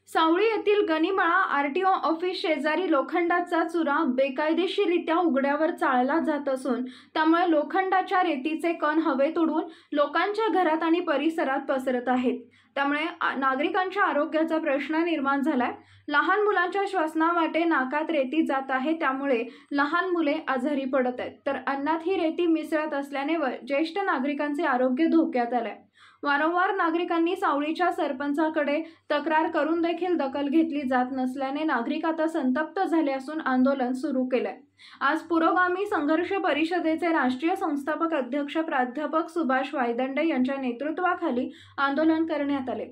सावळी येथील गणिमळा RTO office शेजारी लोखंडाचा चुरा बेकायदेशीररित्या उघड्यावर चाळला जात असून त्यामुळे लोखंडाच्या रेतीचे कण हवेत उडून लोकांच्या घरात आणि परिसरात पसरत आहेत। त्यामुळे नागरिकांच्या आरोग्याचा प्रश्न निर्माण झालाय। लहान मुलांच्या श्वसनावाटे नाकात रेती जात आहे, त्यामुळे लहान मुले आजारी पडत आहेत, तर अन्नात ही रेती मिसळत असल्याने ज्येष्ठ नागरिकांचे आरोग्य धोक्यात आले। वारंवार नागरिकांनी सावळीच्या सरपंचाकडे तक्रार करून देखील दखल घेतली जात नसल्याने नागरिक आता संतप्त झाले असून आंदोलन सुरू केले। आज पुरोगामी संघर्ष परिषदेचे राष्ट्रीय संस्थापक अध्यक्ष प्राध्यापक सुभाष वायदंडे यांच्या नेतृत्वाखाली आंदोलन करण्यात आले।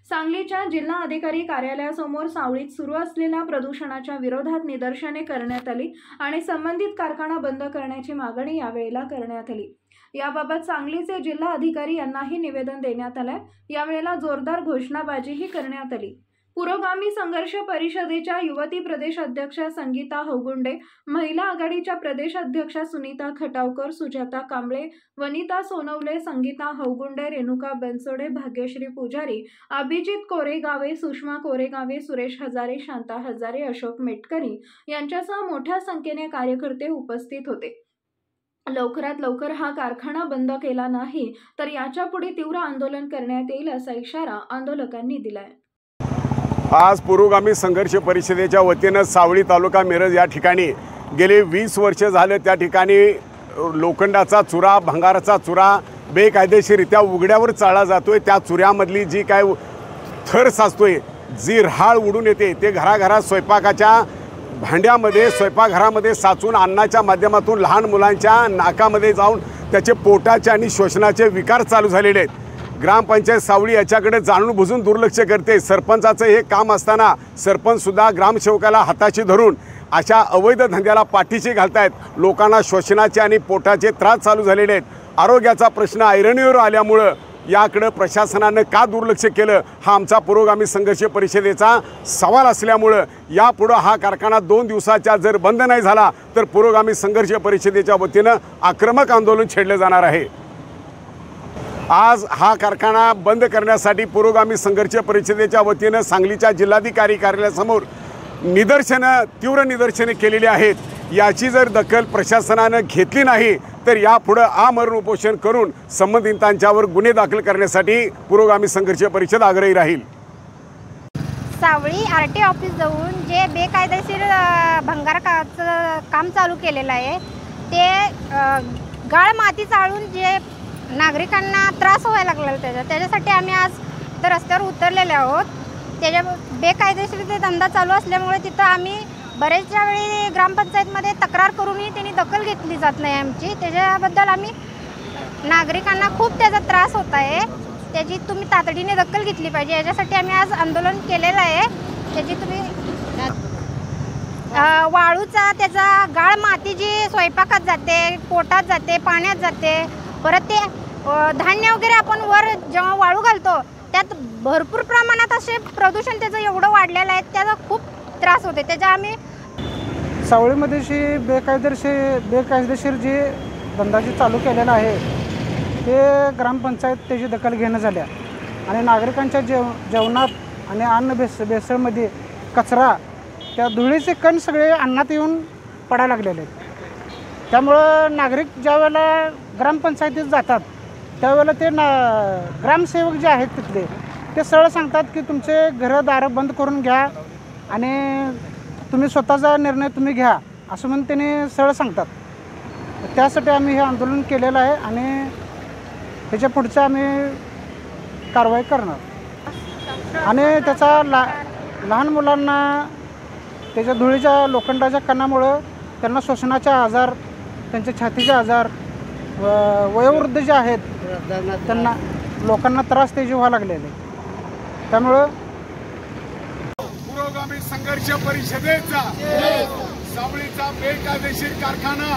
सांगलीच्या जिल्हा अधिकारी कार्यालयासमोर सावळीत सुरू असलेल्या प्रदूषणाच्या विरोधात निदर्शने करण्यात आली आणि संबंधित कारखाना बंद करण्याची मागणी यावेळेला करण्यात आली। याबाबत सांगलीचे जिल्हा अधिकारी यांनाही निवेदन देण्यात आले। यावेळेला जोरदार घोषणाबाजीही करण्यात आली। पुरोगामी संघर्ष परिषदेच्या युवती प्रदेश अध्यक्ष संगीता हौगुंडे, महिला आघाडीच्या प्रदेश अध्यक्ष सुनीता खटावकर, सुजाता कांबळे, वनिता सोनवले, संगीता हौगुंडे, रेणुका बनसोडे, भाग्यश्री पुजारी, अभिजित कोरेगावे, सुषमा कोरेगावे, सुरेश हजारे, शांता हजारे, अशोक मेटकरी यांच्यासह मोठ्या संख्येने कार्यकर्ते उपस्थित होते। लवकरात लवकर हा कारखाना बंद केला नाही तर याच्या पुढे तीव्र आंदोलन करण्यात येईल असा इशारा आंदोलकांनी दिलाय। आज पुरोगामी संघर्ष परिषदेच्या वतीने सावळी तालुका मिरज या ठिकाणी गेले 20 वर्ष झाले त्या ठिकाणी लोखंडाचा चुरा, भंगाराचा चुरा बेकायदेशीररित्या उघड्यावर चाळला जातोय। त्या चुऱ्यामधली जी काय थर साचतोय, जी राळ उडून येते, ते घराघरात स्वयंपाकाच्या भांड्यामध्ये, स्वयंपाकघरामध्ये साचून अन्नाच्या माध्यमातून लहान मुलांच्या नाकामध्ये जाऊन त्याचे पोटाचे आणि श्वसनाचे विकार चालू झालेले आहेत। ग्रामपंचायत सावळी याच्याकडे जाणून बुजून दुर्लक्ष करते। सरपंचाचं हे काम असताना सरपंचसुद्धा ग्रामसेवकाला हाताशी धरून अशा अवैध धंद्याला पाठीशी घालतायत। लोकांना श्वसनाचे आणि पोटाचे त्रास चालू झालेले आहेत। आरोग्याचा प्रश्न ऐरणीवर आल्यामुळं याकडे प्रशासनाने का दुर्लक्ष केलं हा आमचा पुरोगामी संघर्ष परिषदेचा सवाल असल्यामुळं यापुढे हा कारखाना 2 दिवसाच्या जर बंद नाही झाला तर पुरोगामी संघर्ष परिषदेच्या वतीनं आक्रमक आंदोलन छेडलं जाणार आहे। आज हा कारखाना बंद करण्यासाठी पुरोगामी संघर्ष परिषदेच्या वतीनं सांगलीच्या जिल्हाधिकारी कार्यालयासमोर तीव्र निदर्शने केलेली आहेत। याची जर दखल प्रशासनाने घेतली नाही तर यापुढे आमरण उपोषण करून संबंधितांच्यावर गुन्हे दाखल करण्यासाठी पुरोगामी संघर्ष परिषद आग्रही राहील। सावळी आरटी ऑफिस जाऊन जे बेकायदेशीर भंगाराचं काम चालू केलेलं आहे ते गाळ माती चाळून जे नागरिकांना त्रास व्हायला लागला त्याच्यासाठी आम्ही आज तर रस्त्यावर उतरलेले आहोत। त्याच्या बेकायदेशीर ते धंदा चालू असल्यामुळे तिथं आम्ही बरेचशा वेळी ग्रामपंचायतमध्ये तक्रार करूनही त्यांनी दखल घेतली जात नाही आमची। त्याच्याबद्दल आम्ही नागरिकांना खूप त्याचा त्रास होत आहे, त्याची तुम्ही तातडीने दखल घेतली पाहिजे। याच्यासाठी आम्ही आज आंदोलन केलेलं आहे। त्याची तुम्ही वाळूचा त्याचा गाळ माती जी स्वयंपाकात जाते, पोटात जाते, पाण्यात जाते, परत ते धान्य वगैरे आपण वर जेव्हा वाळू घालतो त्यात भरपूर प्रमाणात असे प्रदूषण त्याचं एवढं वाढलेलं आहे, त्याचा खूप त्रास होते। त्याच्या आम्ही सावळीमध्ये बेकायदेशीर जी धंदा जी चालू केलेला आहे ते ग्रामपंचायत त्याची दखल घेणं झाल्या आणि नागरिकांच्या जेवणात आणि अन्न भेसळमध्ये कचरा, त्या धुळीचे कण सगळे अन्नात येऊन पडायला लागलेले आहेत। त्यामुळं नागरिक ज्यावेळेला ग्रामपंचायतीत जातात त्यावेळेला ते ग्रामसेवक जे आहेत तिथले ते सरळ सांगतात की तुमचे घरदारं बंद करून घ्या आणि तुम्ही स्वतःचा निर्णय तुम्ही घ्या असं म्हणून त्यांनी सरळ सांगतात। त्यासाठी आम्ही हे आंदोलन केलेलं आहे आणि त्याच्या पुढचं आम्ही कारवाई करणार आणि त्याचा लहान मुलांना त्याच्या धुळीच्या लोखंडाच्या कणामुळं त्यांना श्वसनाचे आजार, त्यांचे छातीचे आजार, वयोवृद्ध जे आहेत त्यांना लोकांना त्रास त्याचे व्हायला लागलेले। त्यामुळं पुरोगामी संघर्ष परिषदेचा सावळीचा बेकायदेशीर कारखाना